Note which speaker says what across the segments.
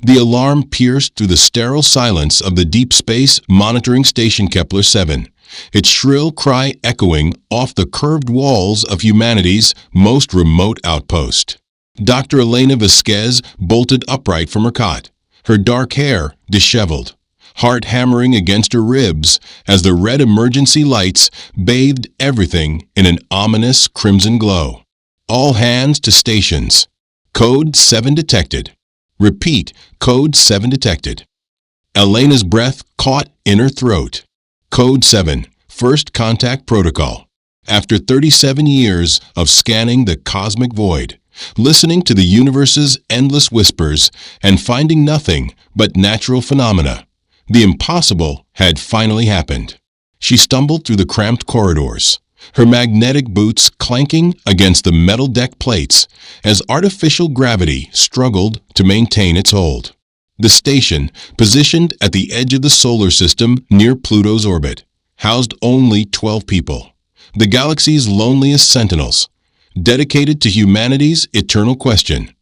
Speaker 1: The alarm pierced through the sterile silence of the deep space monitoring station Kepler-7, its shrill cry echoing off the curved walls of humanity's most remote outpost. Dr. Elena Vasquez bolted upright from her cot, her dark hair disheveled, heart hammering against her ribs as the red emergency lights bathed everything in an ominous crimson glow. All hands to stations. Code 7 detected. Repeat, Code 7 detected. Elena's breath caught in her throat. Code 7, First Contact Protocol. After 37 years of scanning the cosmic void, listening to the universe's endless whispers, and finding nothing but natural phenomena, the impossible had finally happened. She stumbled through the cramped corridors, her magnetic boots clanking against the metal deck plates as artificial gravity struggled to maintain its hold. The station, positioned at the edge of the solar system near Pluto's orbit, housed only 12 people, the galaxy's loneliest sentinels, dedicated to humanity's eternal question,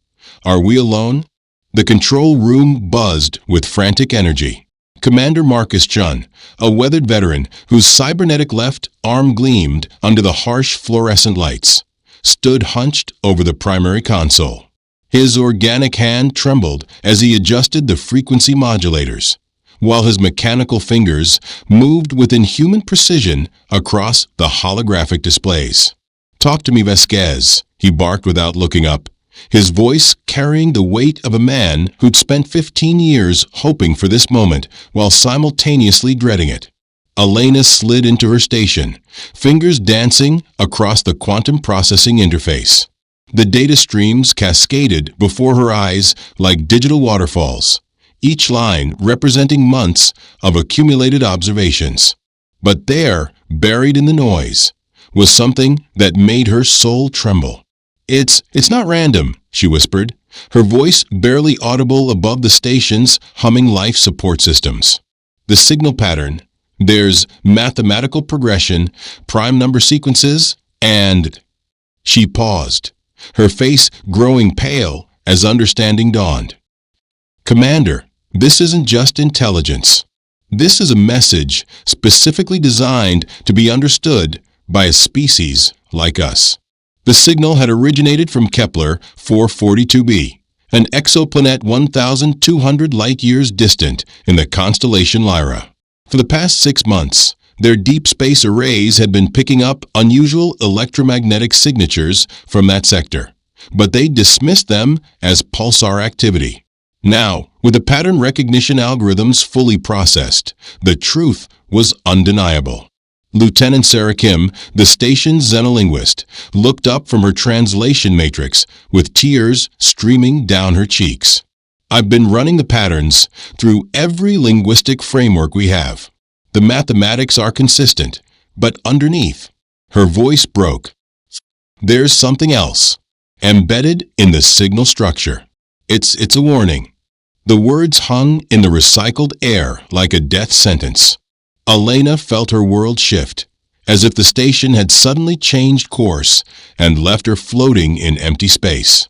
Speaker 1: are we alone? The control room buzzed with frantic energy. Commander Marcus Chun, a weathered veteran whose cybernetic left arm gleamed under the harsh fluorescent lights, stood hunched over the primary console. His organic hand trembled as he adjusted the frequency modulators, while his mechanical fingers moved with inhuman precision across the holographic displays. "Talk to me, Vasquez," he barked without looking up, his voice carrying the weight of a man who'd spent 15 years hoping for this moment while simultaneously dreading it. Elena slid into her station, fingers dancing across the quantum processing interface. The data streams cascaded before her eyes like digital waterfalls, each line representing months of accumulated observations. But there, buried in the noise, was something that made her soul tremble. It's not random," she whispered, her voice barely audible above the station's humming life support systems. "The signal pattern, there's mathematical progression, prime number sequences, and—" She paused, her face growing pale as understanding dawned. "Commander, this isn't just intelligence. This is a message specifically designed to be understood by a species like us." The signal had originated from Kepler 442b, an exoplanet 1,200 light-years distant in the constellation Lyra. For the past 6 months, their deep space arrays had been picking up unusual electromagnetic signatures from that sector, but they dismissed them as pulsar activity. Now, with the pattern recognition algorithms fully processed, the truth was undeniable. Lieutenant Sarah Kim, the station's xenolinguist, looked up from her translation matrix with tears streaming down her cheeks. "I've been running the patterns through every linguistic framework we have. The mathematics are consistent, but underneath," her voice broke, "there's something else, embedded in the signal structure. It's a warning." The words hung in the recycled air like a death sentence. Elena felt her world shift, as if the station had suddenly changed course and left her floating in empty space.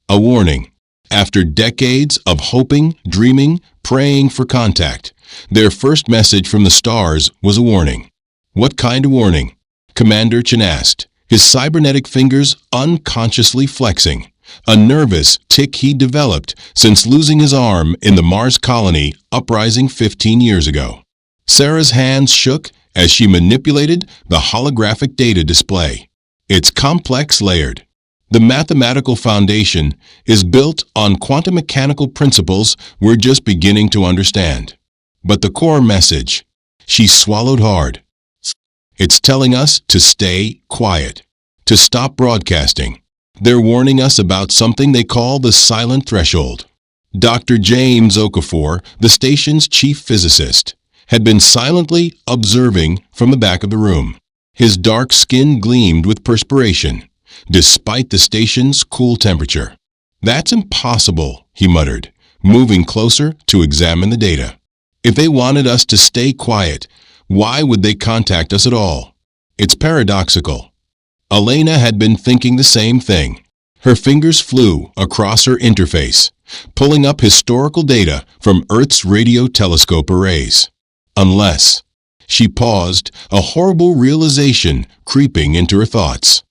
Speaker 1: A warning. After decades of hoping, dreaming, praying for contact, their first message from the stars was a warning. "What kind of warning?" Commander Chen asked, his cybernetic fingers unconsciously flexing, a nervous tic he'd developed since losing his arm in the Mars colony uprising 15 years ago. Sarah's hands shook as she manipulated the holographic data display. It's complex layered. The mathematical foundation is built on quantum mechanical principles we're just beginning to understand. But the core message, she swallowed hard. It's telling us to stay quiet, to stop broadcasting. They're warning us about something they call the silent threshold. Dr. James Okafor, the station's chief physicist, had been silently observing from the back of the room. His dark skin gleamed with perspiration, despite the station's cool temperature. "That's impossible," he muttered, moving closer to examine the data. "If they wanted us to stay quiet, why would they contact us at all?" It's paradoxical. Elena had been thinking the same thing. Her fingers flew across her interface, pulling up historical data from Earth's radio telescope arrays. Unless... She paused, a horrible realization creeping into her thoughts.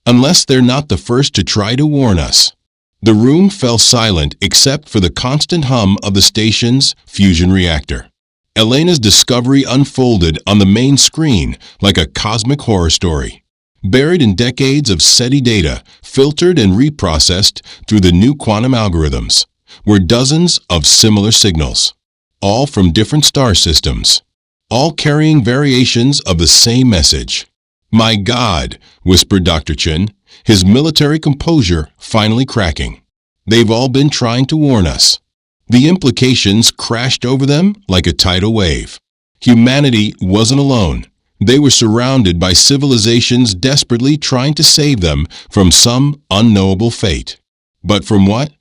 Speaker 1: Unless they're not the first to try to warn us. The room fell silent except for the constant hum of the station's fusion reactor. Elena's discovery unfolded on the main screen like a cosmic horror story. Buried in decades of SETI data, filtered and reprocessed through the new quantum algorithms, were dozens of similar signals, all from different star systems, all carrying variations of the same message. "My God," whispered Dr. Chen, his military composure finally cracking. "They've all been trying to warn us." The implications crashed over them like a tidal wave. Humanity wasn't alone. They were surrounded by civilizations desperately trying to save them from some unknowable fate. But from what?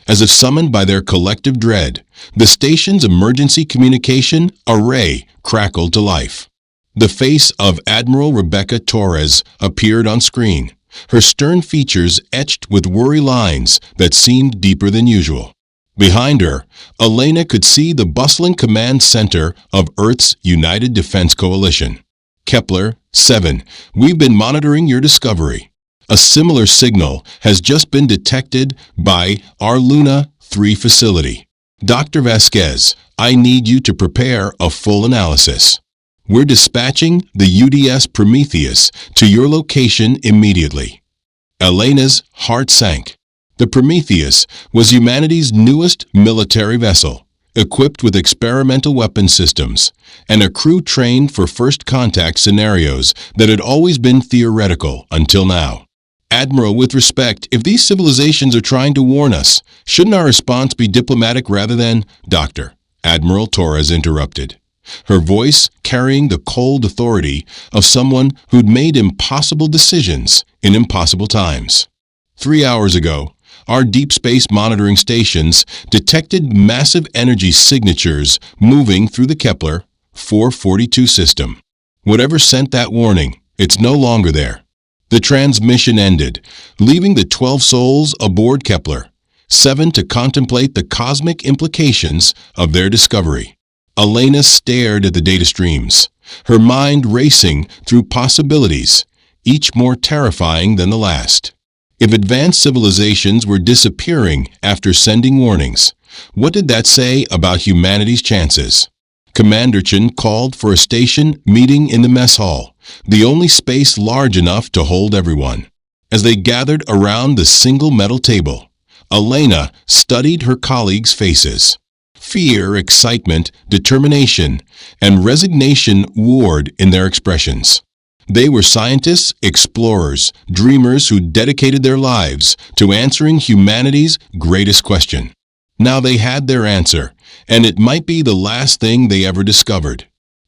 Speaker 1: As if summoned by their collective dread, the station's emergency communication array crackled to life. The face of Admiral Rebecca Torres appeared on screen, her stern features etched with worry lines that seemed deeper than usual. Behind her, Elena could see the bustling command center of Earth's United Defense Coalition. "Kepler 7, we've been monitoring your discovery. A similar signal has just been detected by our Luna 3 facility. Dr. Vasquez, I need you to prepare a full analysis. We're dispatching the UDS Prometheus to your location immediately." Elena's heart sank. The Prometheus was humanity's newest military vessel, equipped with experimental weapon systems and a crew trained for first contact scenarios that had always been theoretical until now. "Admiral, with respect, if these civilizations are trying to warn us, shouldn't our response be diplomatic rather than—" "Doctor," Admiral Torres interrupted, her voice carrying the cold authority of someone who'd made impossible decisions in impossible times. 3 hours ago, our deep space monitoring stations detected massive energy signatures moving through the Kepler 442 system. Whatever sent that warning, it's no longer there." The transmission ended, leaving the 12 souls aboard Kepler 7 to contemplate the cosmic implications of their discovery. Elena stared at the data streams, her mind racing through possibilities, each more terrifying than the last. If advanced civilizations were disappearing after sending warnings, what did that say about humanity's chances? Commander Chen called for a station meeting in the mess hall, the only space large enough to hold everyone. As they gathered around the single metal table, Elena studied her colleagues' faces. Fear, excitement, determination, and resignation warred in their expressions. They were scientists, explorers, dreamers who dedicated their lives to answering humanity's greatest question. Now they had their answer, and it might be the last thing they ever discovered.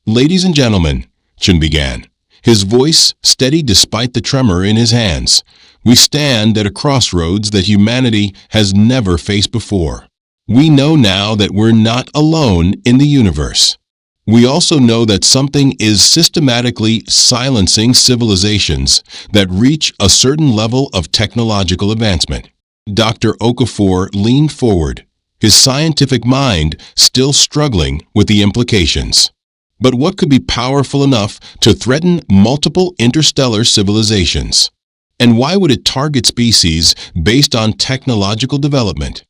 Speaker 1: "Ladies and gentlemen," Chen began, his voice steady despite the tremor in his hands, "we stand at a crossroads that humanity has never faced before. We know now that we're not alone in the universe. We also know that something is systematically silencing civilizations that reach a certain level of technological advancement." Dr. Okafor leaned forward, his scientific mind still struggling with the implications. But what could be powerful enough to threaten multiple interstellar civilizations? And why would it target species based on technological development?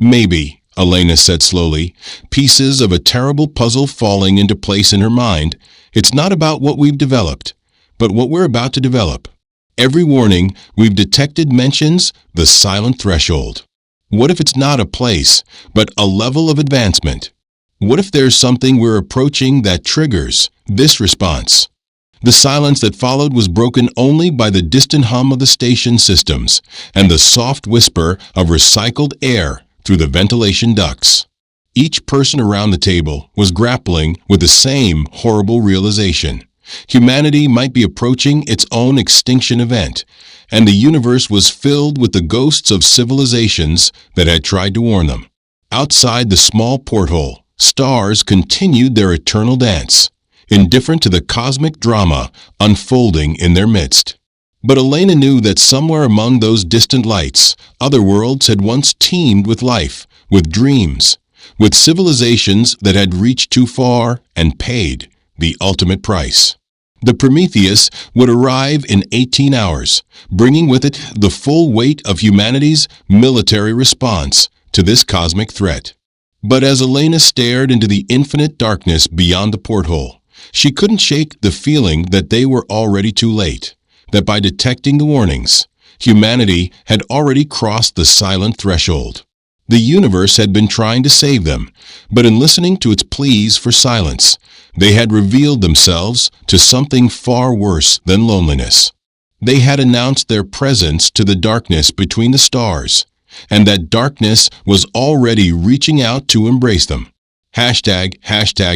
Speaker 1: "Maybe," Elena said slowly, pieces of a terrible puzzle falling into place in her mind, "it's not about what we've developed, but what we're about to develop. Every warning we've detected mentions the silent threshold. What if it's not a place, but a level of advancement? What if there's something we're approaching that triggers this response?" The silence that followed was broken only by the distant hum of the station systems and the soft whisper of recycled air through the ventilation ducts. Each person around the table was grappling with the same horrible realization. Humanity might be approaching its own extinction event, and the universe was filled with the ghosts of civilizations that had tried to warn them. Outside the small porthole, stars continued their eternal dance, indifferent to the cosmic drama unfolding in their midst. But Elena knew that somewhere among those distant lights, other worlds had once teemed with life, with dreams, with civilizations that had reached too far and paid the ultimate price. The Prometheus would arrive in 18 hours, bringing with it the full weight of humanity's military response to this cosmic threat. But as Elena stared into the infinite darkness beyond the porthole, she couldn't shake the feeling that they were already too late, that by detecting the warnings, humanity had already crossed the silent threshold. The universe had been trying to save them, but in listening to its pleas for silence, they had revealed themselves to something far worse than loneliness. They had announced their presence to the darkness between the stars, and that darkness was already reaching out to embrace them. Hashtag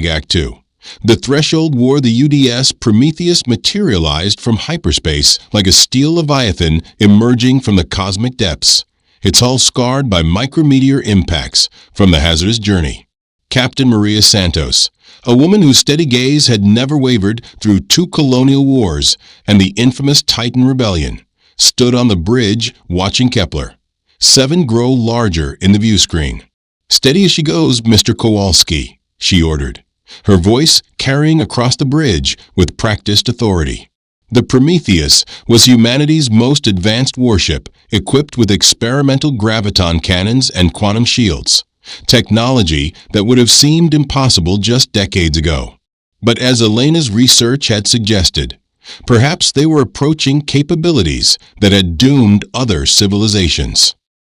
Speaker 1: Act 2. The threshold where the UDS Prometheus materialized from hyperspace like a steel leviathan emerging from the cosmic depths, its hull scarred by micrometeor impacts from the hazardous journey. Captain Maria Santos, a woman whose steady gaze had never wavered through 2 colonial wars and the infamous Titan Rebellion, stood on the bridge watching Kepler 7 grow larger in the view screen. "Steady as she goes, Mr. Kowalski," she ordered, her voice carrying across the bridge with practiced authority. The Prometheus was humanity's most advanced warship, equipped with experimental graviton cannons and quantum shields, technology that would have seemed impossible just decades ago. But as Elena's research had suggested, perhaps they were approaching capabilities that had doomed other civilizations.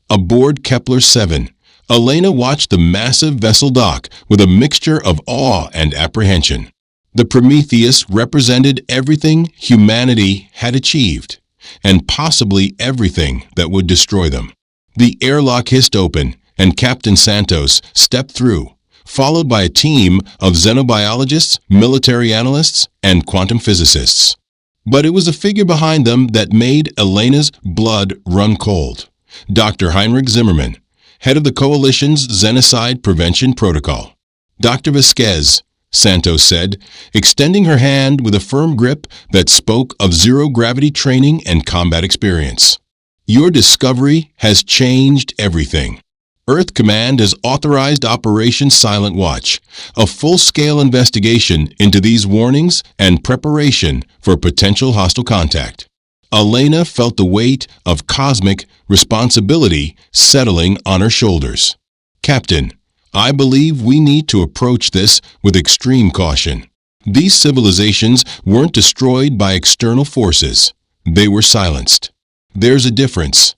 Speaker 1: Aboard Kepler 7, Elena watched the massive vessel dock with a mixture of awe and apprehension. The Prometheus represented everything humanity had achieved, and possibly everything that would destroy them. The airlock hissed open, and Captain Santos stepped through, followed by a team of xenobiologists, military analysts, and quantum physicists. But it was a figure behind them that made Elena's blood run cold. Dr. Heinrich Zimmermann, head of the Coalition's Xenocide Prevention Protocol. "Dr. Vasquez," Santos said, extending her hand with a firm grip that spoke of zero-gravity training and combat experience. "Your discovery has changed everything. Earth Command has authorized Operation Silent Watch, a full-scale investigation into these warnings and preparation for potential hostile contact." Elena felt the weight of cosmic responsibility settling on her shoulders. "Captain, I believe we need to approach this with extreme caution. These civilizations weren't destroyed by external forces. They were silenced. There's a difference."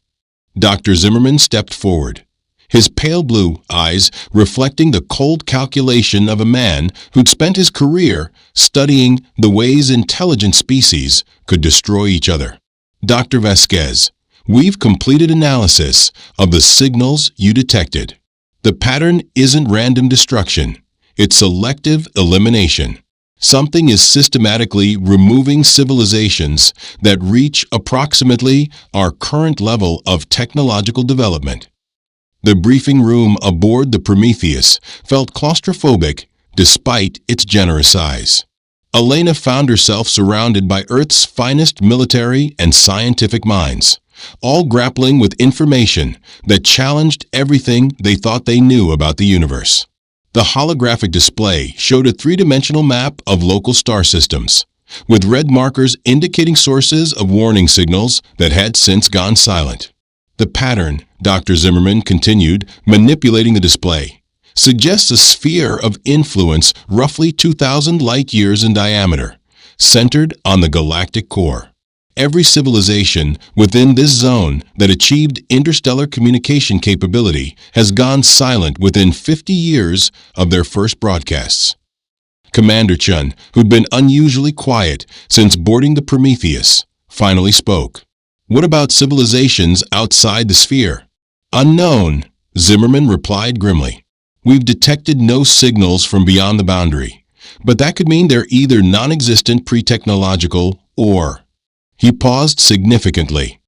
Speaker 1: Dr. Zimmermann stepped forward, his pale blue eyes reflecting the cold calculation of a man who'd spent his career studying the ways intelligent species could destroy each other. "Dr. Vasquez, we've completed analysis of the signals you detected. The pattern isn't random destruction, it's selective elimination. Something is systematically removing civilizations that reach approximately our current level of technological development." The briefing room aboard the Prometheus felt claustrophobic despite its generous size. Elena found herself surrounded by Earth's finest military and scientific minds, all grappling with information that challenged everything they thought they knew about the universe. The holographic display showed a 3-dimensional map of local star systems, with red markers indicating sources of warning signals that had since gone silent. "The pattern," Dr. Zimmermann continued, manipulating the display, "suggests a sphere of influence roughly 2,000 light-years in diameter, centered on the galactic core. Every civilization within this zone that achieved interstellar communication capability has gone silent within 50 years of their first broadcasts." Commander Chun, who'd been unusually quiet since boarding the Prometheus, finally spoke. "What about civilizations outside the sphere?" "Unknown," Zimmermann replied grimly. "We've detected no signals from beyond the boundary, but that could mean they're either non-existent pre-technological or..." He paused significantly.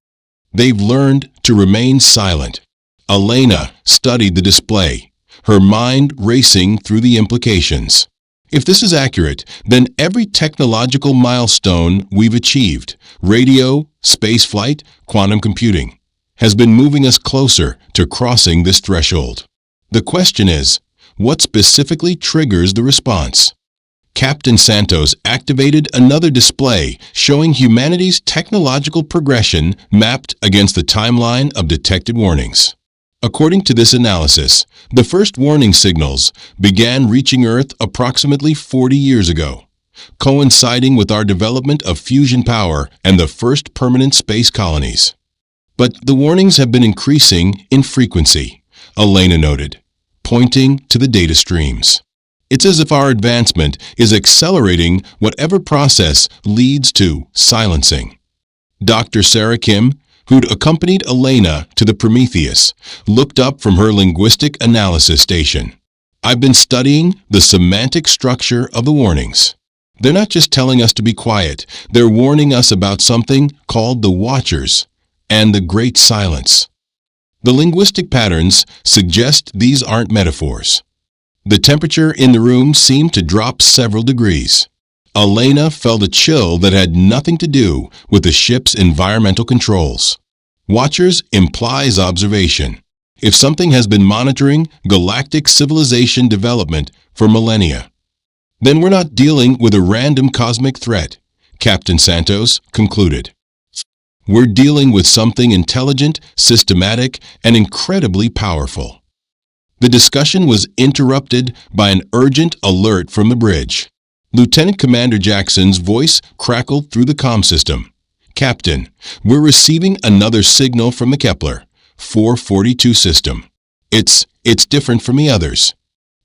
Speaker 1: "They've learned to remain silent." Elena studied the display, her mind racing through the implications. If this is accurate, then every technological milestone we've achieved, radio, spaceflight, quantum computing, has been moving us closer to crossing this threshold. The question is, what specifically triggers the response? Captain Santos activated another display showing humanity's technological progression mapped against the timeline of detected warnings. According to this analysis, the first warning signals began reaching Earth approximately 40 years ago, coinciding with our development of fusion power and the first permanent space colonies. But the warnings have been increasing in frequency, Elena noted, pointing to the data streams. It's as if our advancement is accelerating whatever process leads to silencing. Dr. Sarah Kim, who'd accompanied Elena to the Prometheus, looked up from her linguistic analysis station. I've been studying the semantic structure of the warnings. They're not just telling us to be quiet, they're warning us about something called the Watchers and the Great Silence. The linguistic patterns suggest these aren't metaphors. The temperature in the room seemed to drop several degrees. Elena felt a chill that had nothing to do with the ship's environmental controls. Watchers implies observation. If something has been monitoring galactic civilization development for millennia, then we're not dealing with a random cosmic threat, Captain Santos concluded. We're dealing with something intelligent, systematic, and incredibly powerful. The discussion was interrupted by an urgent alert from the bridge. Lieutenant Commander Jackson's voice crackled through the comm system. Captain, we're receiving another signal from the Kepler 442 system. It's different from the others.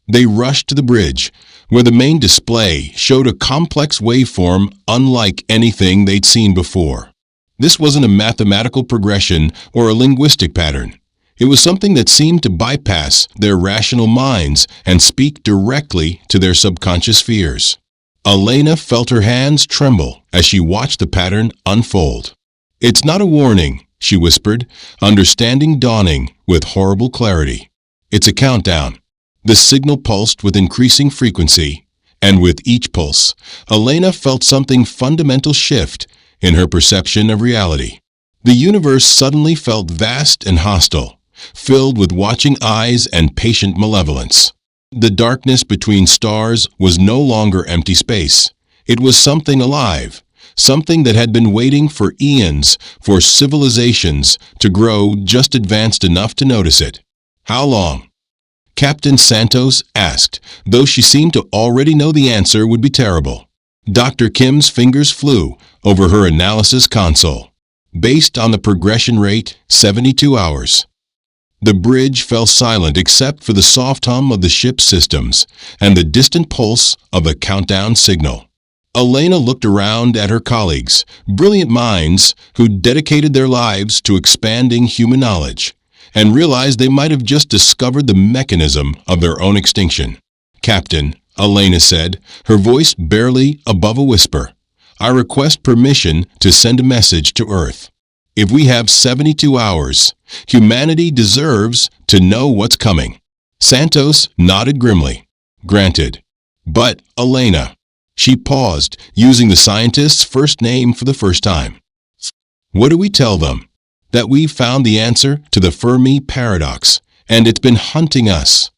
Speaker 1: They rushed to the bridge, where the main display showed a complex waveform unlike anything they'd seen before. This wasn't a mathematical progression or a linguistic pattern. It was something that seemed to bypass their rational minds and speak directly to their subconscious fears. Elena felt her hands tremble as she watched the pattern unfold. It's not a warning, she whispered, understanding dawning with horrible clarity. It's a countdown. The signal pulsed with increasing frequency, and with each pulse, Elena felt something fundamental shift in her perception of reality. The universe suddenly felt vast and hostile, filled with watching eyes and patient malevolence. The darkness between stars was no longer empty space. It was something alive, something that had been waiting for eons for civilizations to grow just advanced enough to notice it. How long? Captain Santos asked, though she seemed to already know the answer would be terrible. Dr. Kim's fingers flew over her analysis console. Based on the progression rate, 72 hours. The bridge fell silent except for the soft hum of the ship's systems and the distant pulse of a countdown signal. Elena looked around at her colleagues, brilliant minds who dedicated their lives to expanding human knowledge, and realized they might have just discovered the mechanism of their own extinction. Captain, Elena said, her voice barely above a whisper, I request permission to send a message to Earth. If we have 72 hours, humanity deserves to know what's coming. Santos nodded grimly. Granted. But, Elena. She paused, using the scientist's first name for the first time. What do we tell them? That we've found the answer to the Fermi paradox, and it's been hunting us.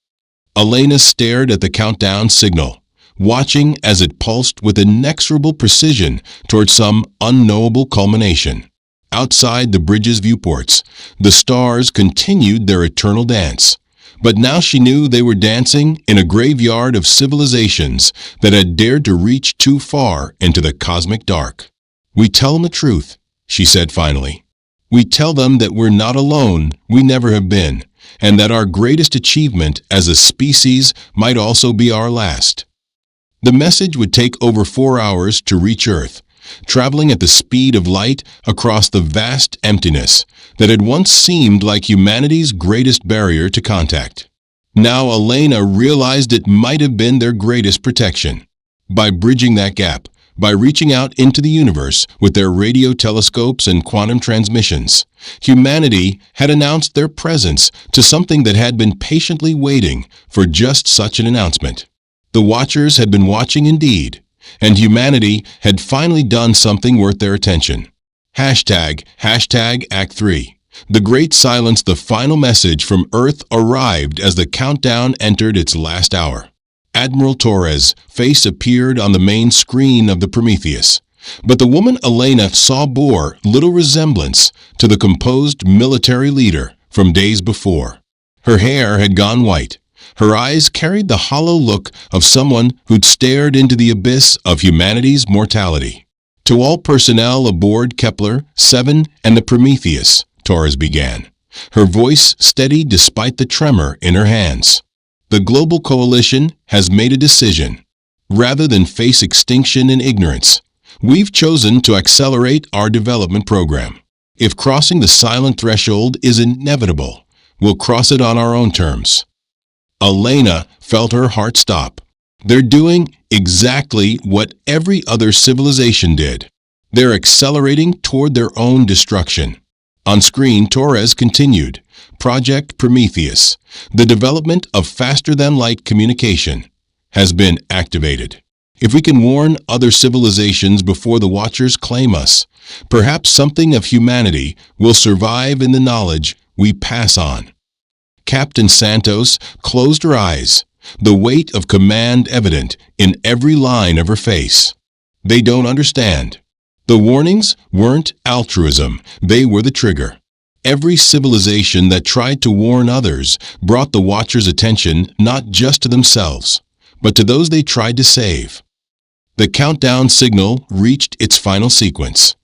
Speaker 1: Elena stared at the countdown signal, watching as it pulsed with inexorable precision toward some unknowable culmination. Outside the bridge's viewports, the stars continued their eternal dance. But now she knew they were dancing in a graveyard of civilizations that had dared to reach too far into the cosmic dark. We tell them the truth, she said finally. We tell them that we're not alone, we never have been, and that our greatest achievement as a species might also be our last. The message would take over 4 hours to reach Earth, traveling at the speed of light across the vast emptiness that had once seemed like humanity's greatest barrier to contact. Now Elena realized it might have been their greatest protection. By bridging that gap, by reaching out into the universe with their radio telescopes and quantum transmissions, humanity had announced their presence to something that had been patiently waiting for just such an announcement. The Watchers had been watching indeed, and humanity had finally done something worth their attention. Hashtag Act 3. The Great Silence, the final message from Earth arrived as the countdown entered its last hour. Admiral Torres' face appeared on the main screen of the Prometheus, but the woman Elena bore little resemblance to the composed military leader from days before. Her hair had gone white. Her eyes carried the hollow look of someone who'd stared into the abyss of humanity's mortality. To all personnel aboard Kepler-7 and the Prometheus, Torres began, her voice steady despite the tremor in her hands. The global coalition has made a decision. Rather than face extinction in ignorance, we've chosen to accelerate our development program. If crossing the silent threshold is inevitable, we'll cross it on our own terms. Elena felt her heart stop. They're doing exactly what every other civilization did. They're accelerating toward their own destruction. On screen, Torres continued, Project Prometheus, the development of faster-than-light communication, has been activated. If we can warn other civilizations before the Watchers claim us, perhaps something of humanity will survive in the knowledge we pass on. Captain Santos closed her eyes, the weight of command evident in every line of her face. They don't understand. The warnings weren't altruism, they were the trigger. Every civilization that tried to warn others brought the Watchers' attention not just to themselves, but to those they tried to save. The countdown signal reached its final sequence.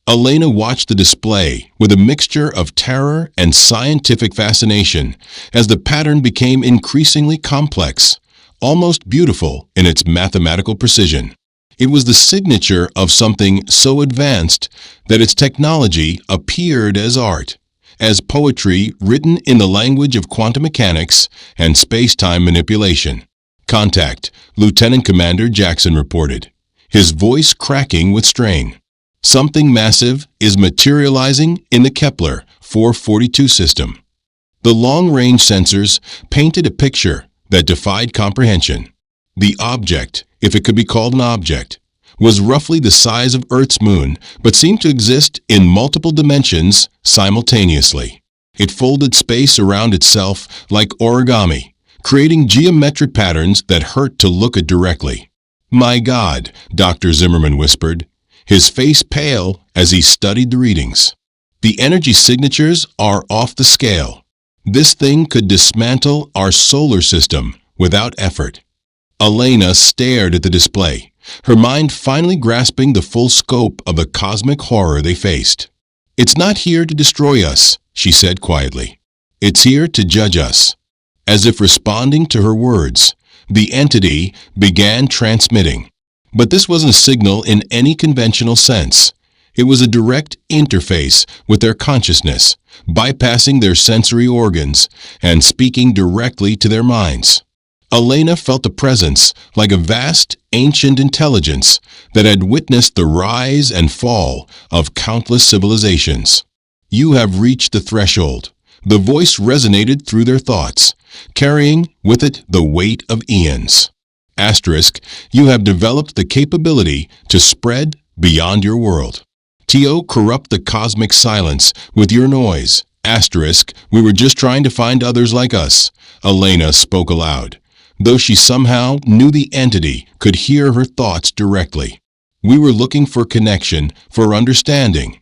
Speaker 1: Elena watched the display with a mixture of terror and scientific fascination as the pattern became increasingly complex, almost beautiful in its mathematical precision. It was the signature of something so advanced that its technology appeared as art, as poetry written in the language of quantum mechanics and space-time manipulation. Contact, Lieutenant Commander Jackson reported, his voice cracking with strain. Something massive is materializing in the Kepler 442 system. The long-range sensors painted a picture that defied comprehension. The object, if it could be called an object, was roughly the size of Earth's moon, but seemed to exist in multiple dimensions simultaneously. It folded space around itself like origami, creating geometric patterns that hurt to look at directly. "My God," Dr. Zimmerman whispered, his face pale as he studied the readings. "The energy signatures are off the scale. This thing could dismantle our solar system without effort." Elena stared at the display, her mind finally grasping the full scope of the cosmic horror they faced. "It's not here to destroy us," she said quietly. "It's here to judge us." As if responding to her words, the entity began transmitting. But this wasn't a signal in any conventional sense. It was a direct interface with their consciousness, bypassing their sensory organs and speaking directly to their minds. Elena felt a presence like a vast, ancient intelligence that had witnessed the rise and fall of countless civilizations. "You have reached the threshold." The voice resonated through their thoughts, carrying with it the weight of eons. Asterisk, "You have developed the capability to spread beyond your world. To corrupt the cosmic silence with your noise. Asterisk, we were just trying to find others like us." Elena spoke aloud, though she somehow knew the entity could hear her thoughts directly. "We were looking for connection, for understanding."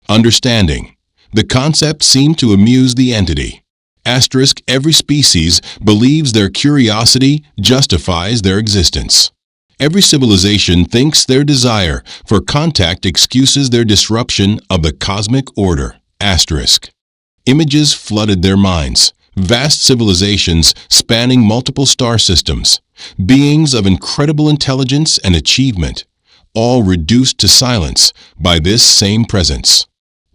Speaker 1: Understanding. The concept seemed to amuse the entity. Asterisk, every species believes their curiosity justifies their existence. Every civilization thinks their desire for contact excuses their disruption of the cosmic order. Asterisk. Images flooded their minds. Vast civilizations spanning multiple star systems, beings of incredible intelligence and achievement, all reduced to silence by this same presence.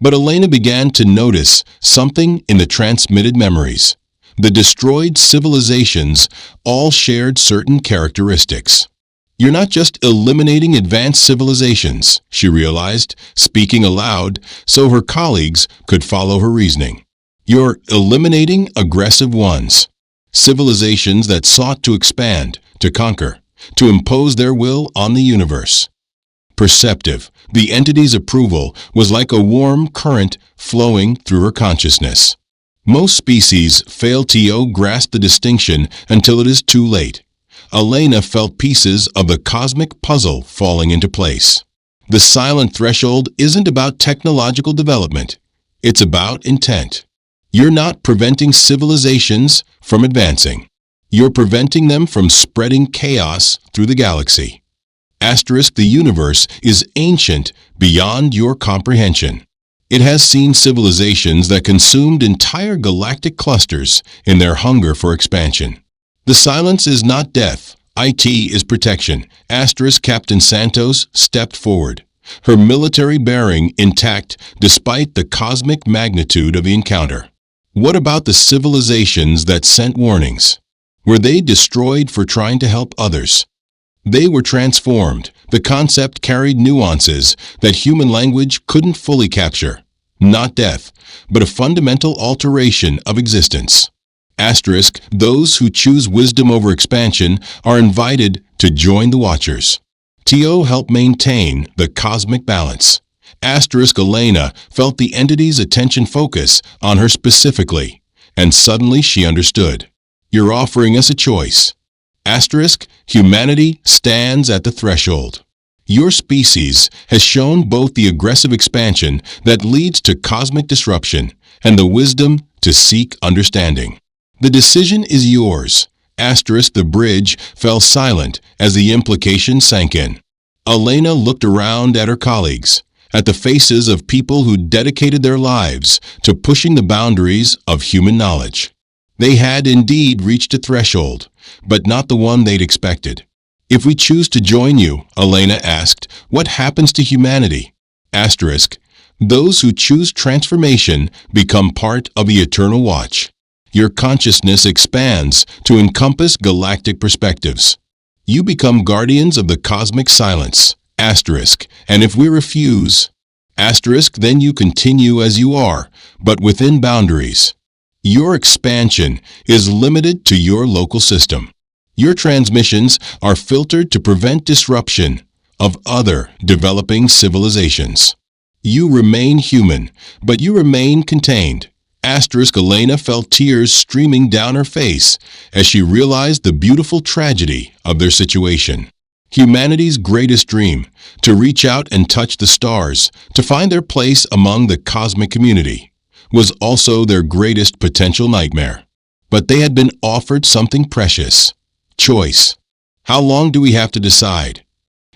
Speaker 1: But Elena began to notice something in the transmitted memories. The destroyed civilizations all shared certain characteristics. "You're not just eliminating advanced civilizations," she realized, speaking aloud so her colleagues could follow her reasoning. "You're eliminating aggressive ones. Civilizations that sought to expand, to conquer, to impose their will on the universe. Perceptive, the entity's approval was like a warm current flowing through her consciousness. Most species fail to grasp the distinction until it is too late. Elena felt pieces of the cosmic puzzle falling into place. The silent threshold isn't about technological development. It's about intent. You're not preventing civilizations from advancing. You're preventing them from spreading chaos through the galaxy. The universe is ancient beyond your comprehension. It has seen civilizations that consumed entire galactic clusters in their hunger for expansion. The silence is not death. It is protection. Captain Santos stepped forward, her military bearing intact despite the cosmic magnitude of the encounter. What about the civilizations that sent warnings? Were they destroyed for trying to help others? They were transformed. The concept carried nuances that human language couldn't fully capture. Not death, but a fundamental alteration of existence. Those who choose wisdom over expansion are invited to join the Watchers. Tio helped maintain the cosmic balance. Elena felt the entity's attention focus on her specifically, and suddenly she understood. You're offering us a choice. Humanity stands at the threshold. Your species has shown both the aggressive expansion that leads to cosmic disruption and the wisdom to seek understanding. The decision is yours. The bridge fell silent as the implication sank in. Elena looked around at her colleagues, at the faces of people who dedicated their lives to pushing the boundaries of human knowledge. They had indeed reached a threshold, but not the one they'd expected. If we choose to join you, Elena asked, what happens to humanity? Those who choose transformation become part of the Eternal Watch. Your consciousness expands to encompass galactic perspectives. You become guardians of the cosmic silence, and if we refuse, then you continue as you are, but within boundaries. Your expansion is limited to your local system. Your transmissions are filtered to prevent disruption of other developing civilizations. You remain human, but you remain contained. Elena felt tears streaming down her face as she realized the beautiful tragedy of their situation. Humanity's greatest dream, to reach out and touch the stars, to find their place among the cosmic community, was also their greatest potential nightmare. But they had been offered something precious. Choice. How long do we have to decide?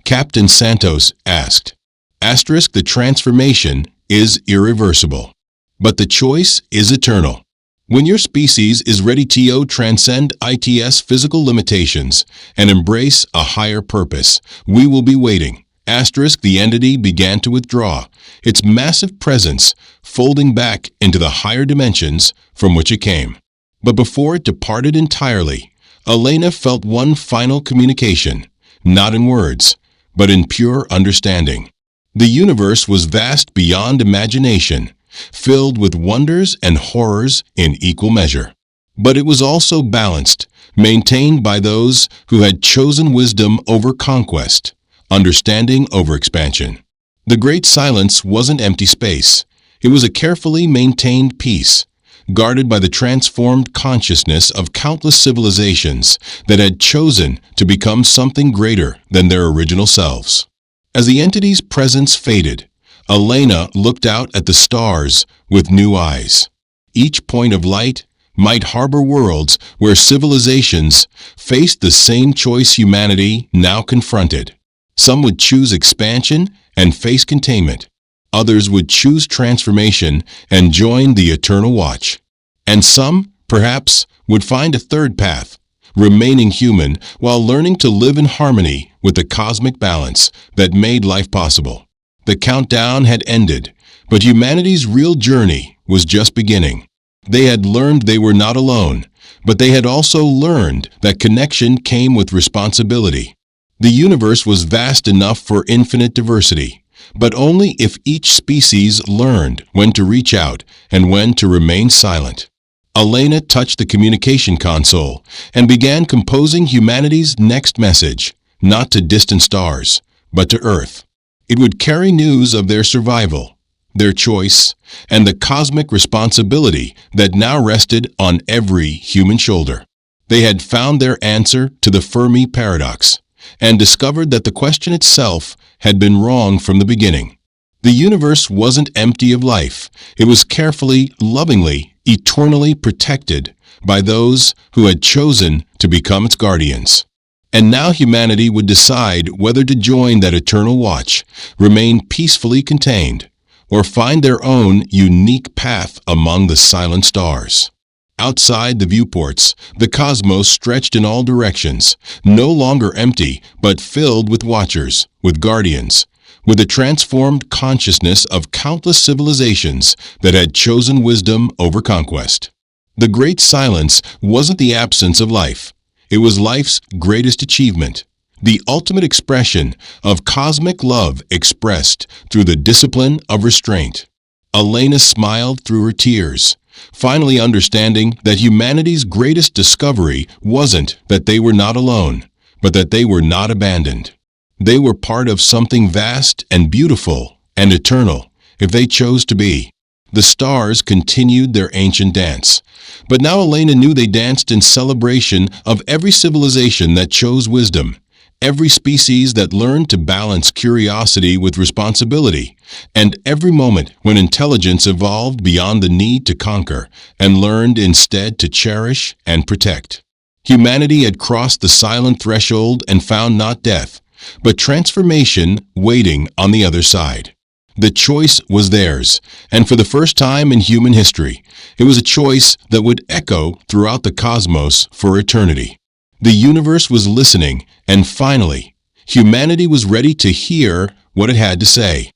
Speaker 1: Captain Santos asked. The transformation is irreversible, but the choice is eternal. When your species is ready to transcend its physical limitations and embrace a higher purpose, we will be waiting. The entity began to withdraw, its massive presence folding back into the higher dimensions from which it came. But before it departed entirely, Elena felt one final communication, not in words, but in pure understanding. The universe was vast beyond imagination, filled with wonders and horrors in equal measure. But it was also balanced, maintained by those who had chosen wisdom over conquest, understanding over expansion. The great silence wasn't empty space. It was a carefully maintained peace, guarded by the transformed consciousness of countless civilizations that had chosen to become something greater than their original selves. As the entity's presence faded, Elena looked out at the stars with new eyes. Each point of light might harbor worlds where civilizations faced the same choice humanity now confronted. Some would choose expansion and face containment. Others would choose transformation and join the Eternal Watch. And some, perhaps, would find a third path, remaining human while learning to live in harmony with the cosmic balance that made life possible. The countdown had ended, but humanity's real journey was just beginning. They had learned they were not alone, but they had also learned that connection came with responsibility. The universe was vast enough for infinite diversity, but only if each species learned when to reach out and when to remain silent. Elena touched the communication console and began composing humanity's next message, not to distant stars, but to Earth. It would carry news of their survival, their choice, and the cosmic responsibility that now rested on every human shoulder. They had found their answer to the Fermi paradox and discovered that the question itself had been wrong from the beginning. The universe wasn't empty of life. It was carefully, lovingly, eternally protected by those who had chosen to become its guardians. And now humanity would decide whether to join that eternal watch, remain peacefully contained, or find their own unique path among the silent stars. Outside the viewports, the cosmos stretched in all directions, no longer empty, but filled with watchers, with guardians, with a transformed consciousness of countless civilizations that had chosen wisdom over conquest. The great silence wasn't the absence of life. It was life's greatest achievement, the ultimate expression of cosmic love expressed through the discipline of restraint. Elena smiled through her tears, finally understanding that humanity's greatest discovery wasn't that they were not alone, but that they were not abandoned. They were part of something vast and beautiful and eternal, if they chose to be. The stars continued their ancient dance, but now Elena knew they danced in celebration of every civilization that chose wisdom, every species that learned to balance curiosity with responsibility, and every moment when intelligence evolved beyond the need to conquer and learned instead to cherish and protect. Humanity had crossed the silent threshold and found not death, but transformation waiting on the other side. The choice was theirs, and for the first time in human history, it was a choice that would echo throughout the cosmos for eternity. The universe was listening, and finally, humanity was ready to hear what it had to say.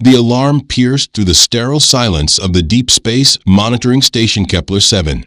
Speaker 1: The alarm pierced through the sterile silence of the Deep Space Monitoring Station Kepler 7.